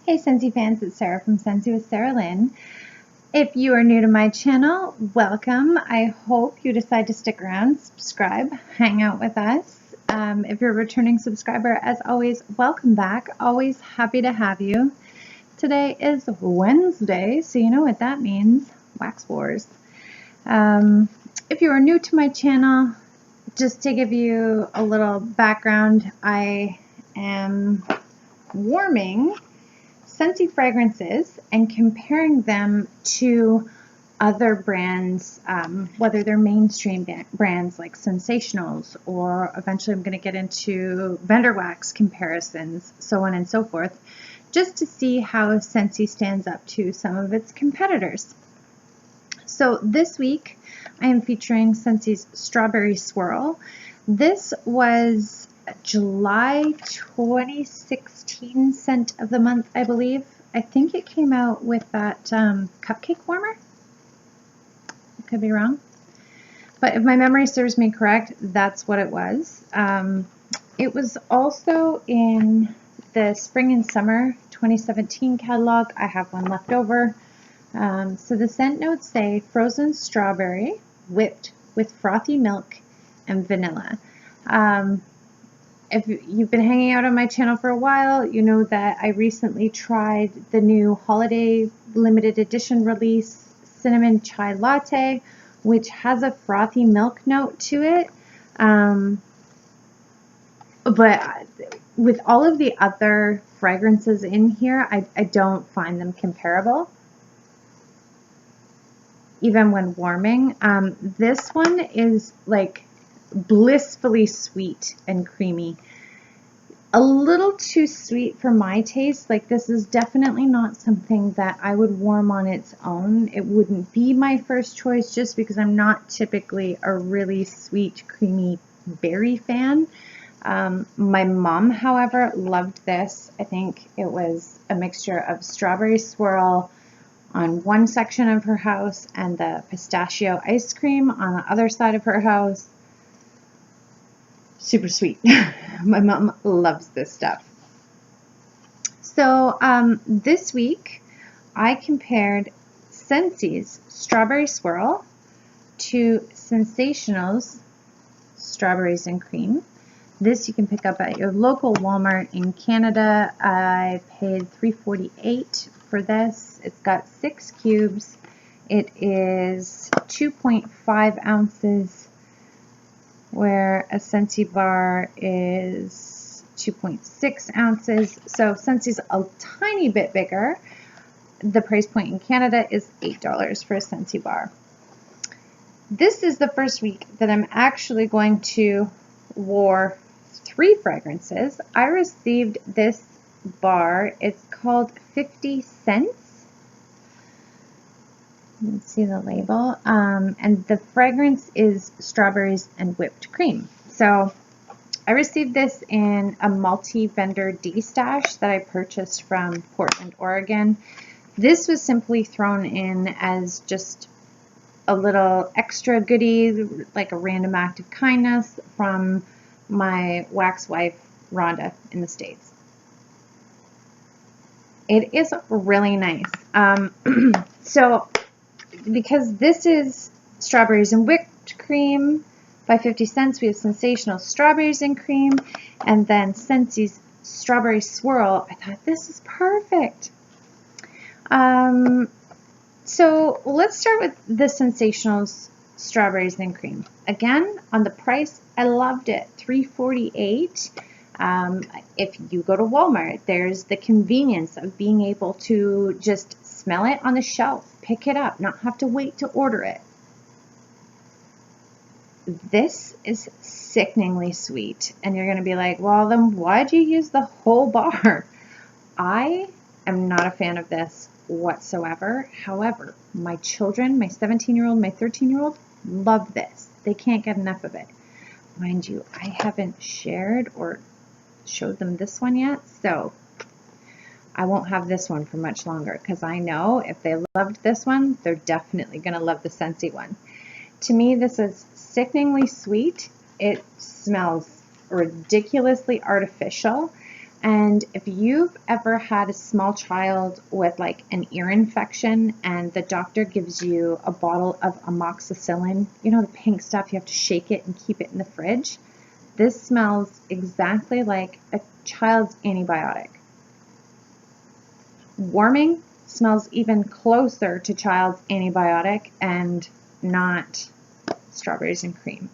Hey Scentsy fans, it's Sarah from Scentsy with Sarah Lynn. If you are new to my channel, welcome. I hope you decide to stick around, subscribe, hang out with us. If you're a returning subscriber, as always, welcome back. Always happy to have you. Today is Wednesday, so you know what that means, Wax Wars. If you are new to my channel, just to give you a little background, I am warming Scentsy fragrances and comparing them to other brands, whether they're mainstream brands like Scentsationals, or eventually I'm going to get into vendor wax comparisons, so on and so forth, just to see how Scentsy stands up to some of its competitors. So this week I am featuring Scentsy's Strawberry Swirl. This was July 2016 scent of the month, I believe. I think it came out with that cupcake warmer. I could be wrong. But if my memory serves me correct, that's what it was. It was also in the spring and summer 2017 catalog. I have one left over. So the scent notes say frozen strawberry whipped with frothy milk and vanilla. If you've been hanging out on my channel for a while, you know that I recently tried the new holiday limited edition release cinnamon chai latte, which has a frothy milk note to it. But with all of the other fragrances in here, I don't find them comparable, even when warming. This one is like blissfully sweet and creamy. A little too sweet for my taste. Like, this is definitely not something that I would warm on its own. It wouldn't be my first choice just because I'm not typically a really sweet, creamy berry fan. My mom, however, loved this. I think it was a mixture of strawberry swirl on one section of her house and the pistachio ice cream on the other side of her house. Super sweet. My mom loves this stuff. So this week I compared Scentsy's Strawberry Swirl to Scentsationals Strawberries and Cream. This you can pick up at your local Walmart in Canada. I paid $3.48 for this. It's got 6 cubes. It is 2.5 ounces, where a Scentsy bar is 2.6 ounces. So Scentsy's a tiny bit bigger. The price point in Canada is $8 for a Scentsy bar. This is the first week that I'm actually going to war 3 fragrances. I received this bar. It's called 50 Cents. You can see the label. And the fragrance is strawberries and whipped cream. So I received this in a multi-vendor D-stash that I purchased from Portland, Oregon. This was simply thrown in as just a little extra goodie, like a random act of kindness from my wax wife, Rhonda, in the States. It is really nice. So because this is strawberries and whipped cream by 50 Cents, we have Scentsational Strawberries and Cream, and then Scentsy's Strawberry Swirl. I thought this is perfect. So let's start with the Scentsationals Strawberries and Cream. Again, on the price, I loved it. $3.48. If you go to Walmart, there's the convenience of being able to just smell it on the shelf, pick it up, not have to wait to order it. This is sickeningly sweet, and you're going to be like, well, then why'd you use the whole bar? I am not a fan of this whatsoever. However, my children, my 17-year-old, my 13-year-old, love this. They can't get enough of it. Mind you, I haven't shared or showed them this one yet, so I won't have this one for much longer, because I know if they loved this one, they're definitely going to love the Scentsy one. To me, this is sickeningly sweet. It smells ridiculously artificial, And if you've ever had a small child with like an ear infection and the doctor gives you a bottle of amoxicillin, you know, the pink stuff, you have to shake it and keep it in the fridge. This smells exactly like a child's antibiotic. Warming, smells even closer to child's antibiotic and not strawberries and cream.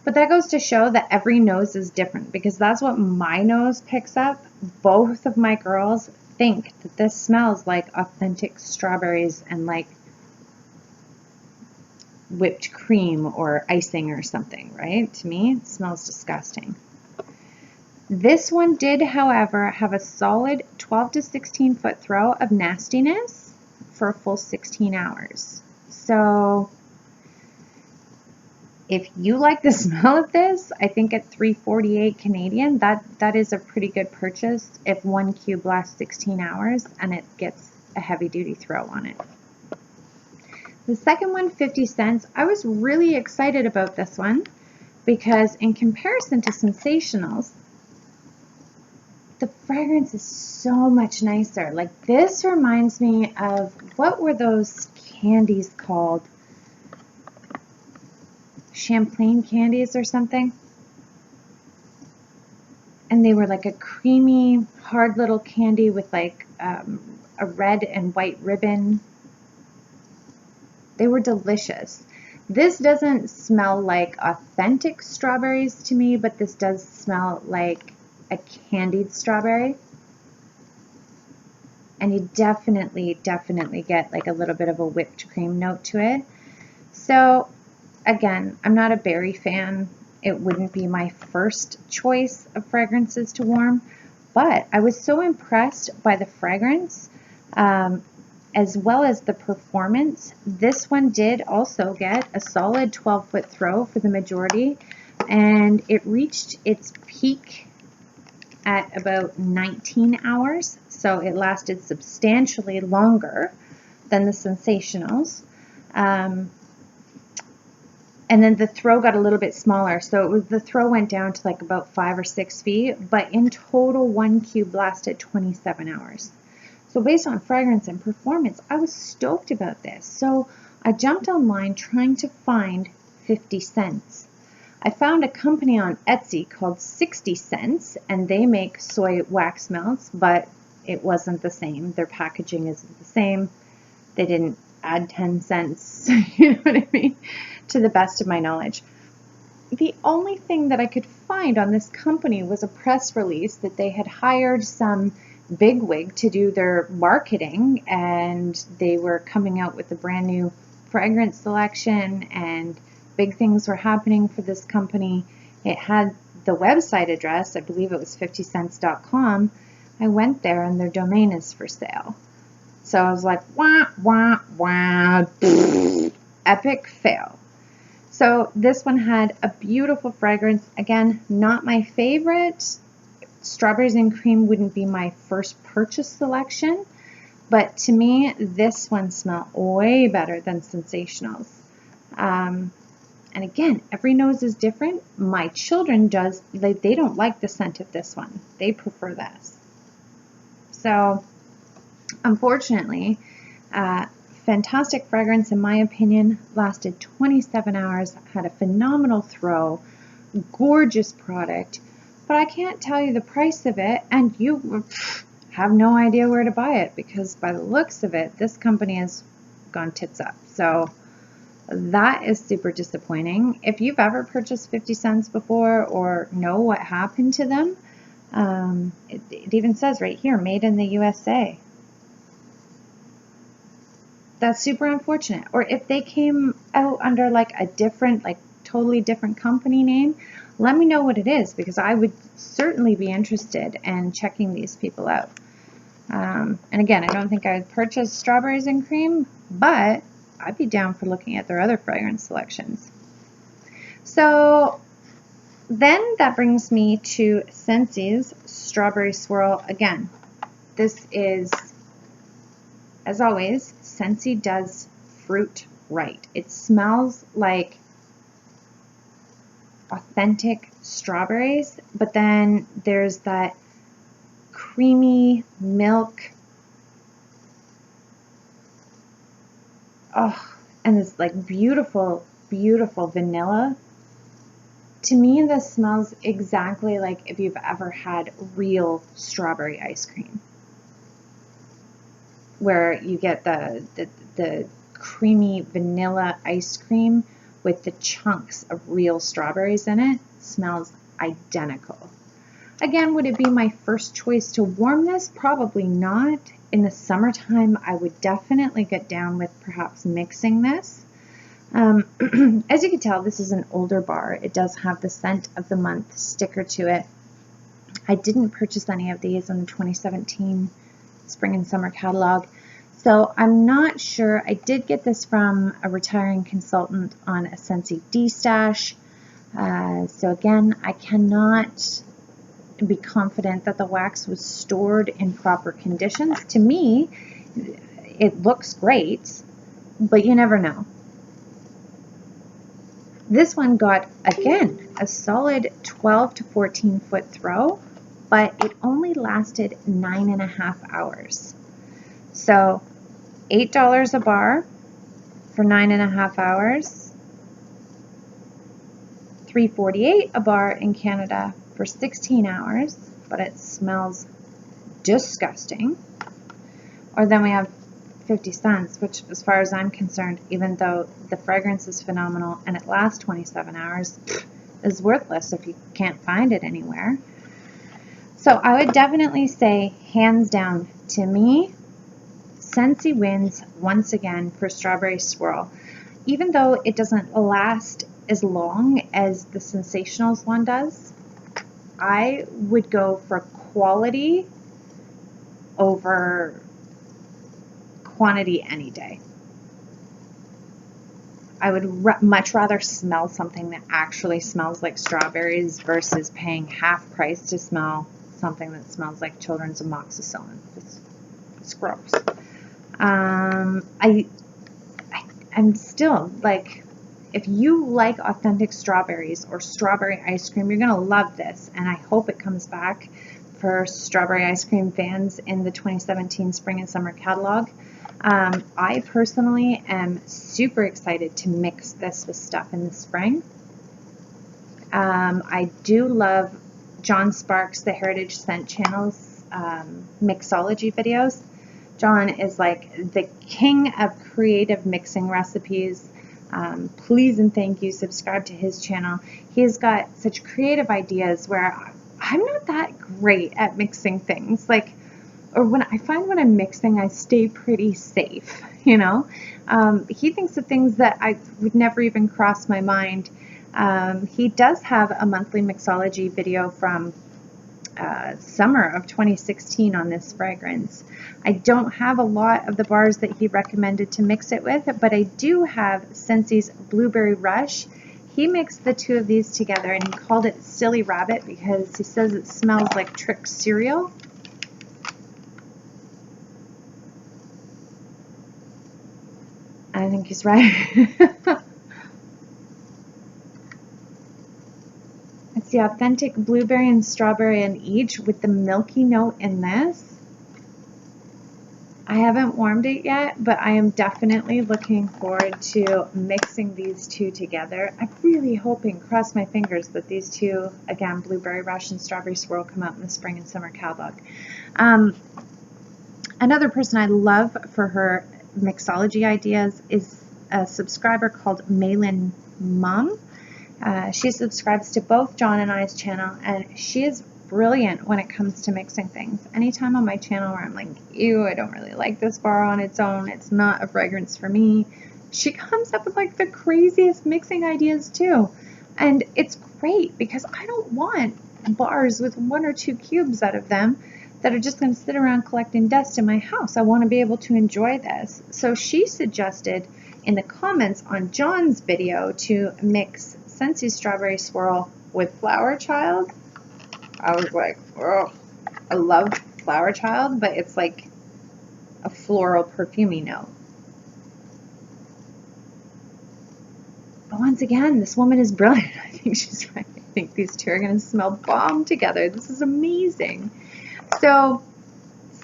But that goes to show that every nose is different, because that's what my nose picks up. Both of my girls think that this smells like authentic strawberries and like whipped cream or icing or something, right? To me, it smells disgusting. This one did, however, have a solid 12 to 16 foot throw of nastiness for a full 16 hours. So if you like the smell of this, I think at $3.48 Canadian, that is a pretty good purchase if one cube lasts 16 hours and it gets a heavy duty throw on it. The second one, 50 cents. I was really excited about this one because in comparison to Scentsationals, the fragrance is so much nicer. Like, this reminds me of, what were those candies called? Champlain candies or something. And they were like a creamy, hard little candy with like a red and white ribbon. They were delicious. This doesn't smell like authentic strawberries to me, but this does smell like a candied strawberry. And you definitely get like a little bit of a whipped cream note to it. So again, I'm not a berry fan. It wouldn't be my first choice of fragrances to warm, but I was so impressed by the fragrance as well as the performance. This one did also get a solid 12-foot throw for the majority, and it reached its peak at about 19 hours, so it lasted substantially longer than the Scentsationals. And then the throw got a little bit smaller, so the throw went down to like about 5 or 6 feet, but in total, one cube lasted 27 hours. So based on fragrance and performance, I was stoked about this. So I jumped online trying to find 50 cents. I found a company on Etsy called 60 Cents, and they make soy wax melts, but it wasn't the same. Their packaging isn't the same. They didn't add 10 cents, you know what I mean, to the best of my knowledge. The only thing that I could find on this company was a press release that they had hired some bigwig to do their marketing, and they were coming out with a brand new fragrance selection, and big things were happening for this company. It had the website address, I believe it was 50cents.com. I went there and their domain is for sale. So I was like, wah, wah, wah, epic fail. So this one had a beautiful fragrance. Again, not my favorite. Strawberries and cream wouldn't be my first purchase selection, but to me, this one smelled way better than Scentsationals. And again, every nose is different. My children they don't like the scent of this one. They prefer this. So unfortunately, fantastic fragrance in my opinion, lasted 27 hours, had a phenomenal throw, gorgeous product, but I can't tell you the price of it, and you have no idea where to buy it, because by the looks of it, this company has gone tits up. So that is super disappointing. If you've ever purchased 50 cents before or know what happened to them, it even says right here, made in the USA. That's super unfortunate. Or if they came out under like a different, like totally different company name, let me know what it is, because I would certainly be interested in checking these people out. And again, I don't think I would purchase strawberries and cream, but I'd be down for looking at their other fragrance selections. So then that brings me to Scentsy's Strawberry Swirl. Again, this is, as always, Scentsy does fruit right. It smells like authentic strawberries, but then there's that creamy milk. Oh, and this like beautiful, beautiful vanilla. To me, this smells exactly like if you've ever had real strawberry ice cream, where you get the creamy vanilla ice cream with the chunks of real strawberries in it. Smells identical. Again, would it be my first choice to warm this? Probably not. In the summertime, I would definitely get down with perhaps mixing this. As you can tell, this is an older bar. It does have the scent of the month sticker to it. I didn't purchase any of these in the 2017 spring and summer catalog, so I'm not sure. I did get this from a retiring consultant on a Scentsy D-stash. So again, I cannot be confident that the wax was stored in proper conditions. To me, it looks great, but you never know. This one got, again, a solid 12 to 14 foot throw, but it only lasted 9.5 hours. So $8 a bar for 9.5 hours, $3.48 a bar in Canada for 16 hours, but it smells disgusting. Or then we have 50 cents, which as far as I'm concerned, even though the fragrance is phenomenal and it lasts 27 hours, is worthless if you can't find it anywhere. So I would definitely say, hands down, to me, Scentsy wins once again for Strawberry Swirl. Even though it doesn't last as long as the Scentsationals one does, I would go for quality over quantity any day. I would much rather smell something that actually smells like strawberries versus paying half price to smell something that smells like children's amoxicillin. It's gross. I'm still like, if you like authentic strawberries or strawberry ice cream, you're gonna love this, and I hope it comes back for strawberry ice cream fans in the 2017 spring and summer catalog. I personally am super excited to mix this with stuff in the spring. I do love John Sparks, the Heritage Scent Channel's mixology videos. John is like the king of creative mixing recipes. Please and thank you, subscribe to his channel. He's got such creative ideas where I'm not that great at mixing things. Like, or when I'm mixing, I stay pretty safe, you know. He thinks of things that I would never even cross my mind. He does have a monthly mixology video from summer of 2016 on this fragrance. I don't have a lot of the bars that he recommended to mix it with, but I do have Scentsy's Blueberry Rush. He mixed the two of these together and he called it Silly Rabbit because he says it smells like Trix cereal. I think he's right. It's the authentic blueberry and strawberry in each with the milky note in this. I haven't warmed it yet, but I am definitely looking forward to mixing these two together. I'm really hoping, cross my fingers, that these two, again, Blueberry Rush and Strawberry Swirl, come out in the spring and summer catalog. Another person I love for her mixology ideas is a subscriber called Maylin Mum. She subscribes to both John and I's channel, and she is brilliant when it comes to mixing things. Anytime on my channel where I'm like, ew, I don't really like this bar on its own, it's not a fragrance for me, she comes up with like the craziest mixing ideas too. And it's great because I don't want bars with 1 or 2 cubes out of them that are just going to sit around collecting dust in my house. I want to be able to enjoy this. So she suggested in the comments on John's video to mix Scentsy Strawberry Swirl with Flower Child. I was like, oh, I love Flower Child, but it's like a floral perfumey note. But once again, this woman is brilliant. I think she's right. I think these two are going to smell bomb together. This is amazing. So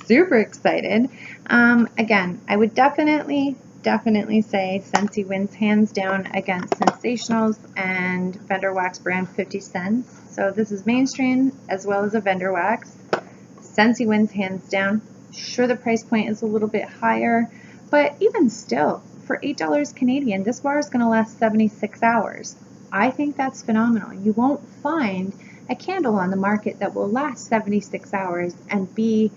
super excited. Again, I would definitely say Scentsy wins hands down against Scentsationals and vendor wax brand 50 cents. So this is mainstream as well as a vendor wax. Scentsy wins hands down. Sure, the price point is a little bit higher, but even still, for $8 Canadian, this bar is going to last 76 hours. I think that's phenomenal. You won't find a candle on the market that will last 76 hours and be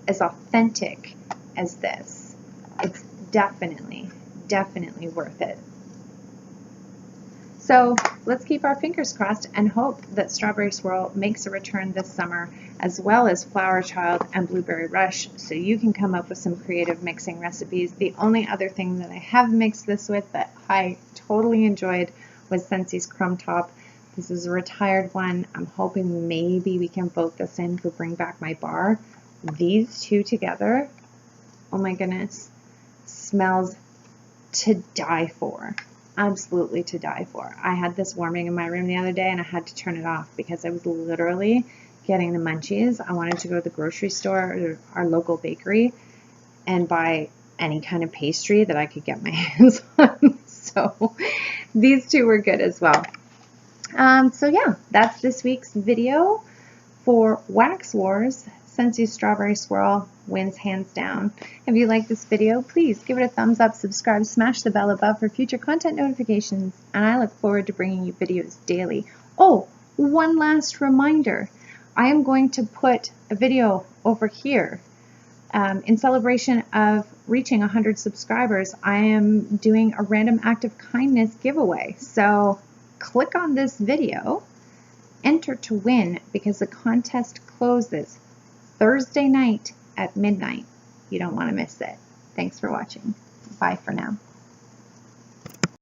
as authentic as this. It's definitely worth it. So let's keep our fingers crossed and hope that Strawberry Swirl makes a return this summer, as well as Flower Child and Blueberry Rush, so you can come up with some creative mixing recipes. The only other thing that I have mixed this with that I totally enjoyed was Scentsy's Crumb Top. This is a retired one. I'm hoping maybe we can vote this in to bring back my bar. These two together, oh my goodness, smells to die for. Absolutely to die for. I had this warming in my room the other day and I had to turn it off because I was literally getting the munchies. I wanted to go to the grocery store or our local bakery and buy any kind of pastry that I could get my hands on. So these two were good as well. So yeah, that's this week's video for Wax Wars. Scentsy Strawberry Swirl wins hands down. If you like this video, please give it a thumbs up, subscribe, smash the bell above for future content notifications, and I look forward to bringing you videos daily. Oh, one last reminder. I am going to put a video over here in celebration of reaching 100 subscribers. I am doing a random act of kindness giveaway. So click on this video, enter to win, because the contest closes Thursday night at midnight. You don't want to miss it. Thanks for watching. Bye for now.